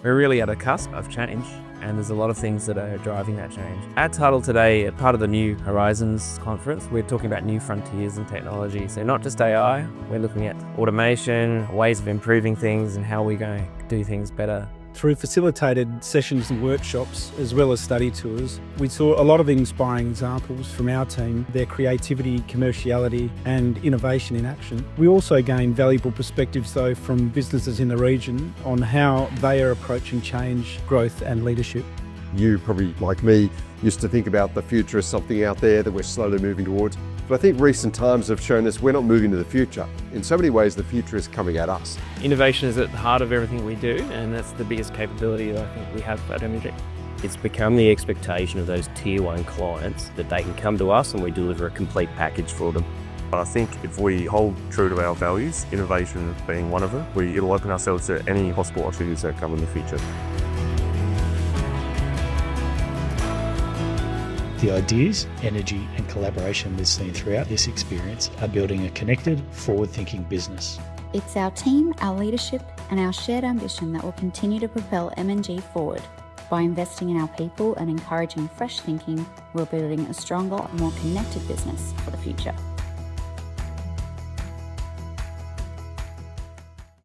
We're really at a cusp of change, and there's a lot of things that are driving that change. Our title today, part of the New Horizons Conference, we're talking about new frontiers in technology. So not just AI, we're looking at automation, ways of improving things, and how we're going to do things better. Through facilitated sessions and workshops, as well as study tours, we saw a lot of inspiring examples from our team, their creativity, commerciality and innovation in action. We also gained valuable perspectives though from businesses in the region on how they are approaching change, growth and leadership. You probably, like me, used to think about the future as something out there that we're slowly moving towards. But I think recent times have shown us we're not moving to the future. In so many ways, the future is coming at us. Innovation is at the heart of everything we do, and that's the biggest capability that I think we have at MNG. It's become the expectation of those tier one clients that they can come to us and we deliver a complete package for them. I think if we hold true to our values, innovation being one of them, it'll open ourselves to any possible opportunities that come in the future. The ideas, energy and collaboration we've seen throughout this experience are building a connected, forward-thinking business. It's our team, our leadership and our shared ambition that will continue to propel MNG forward. By investing in our people and encouraging fresh thinking, we're building a stronger, more connected business for the future.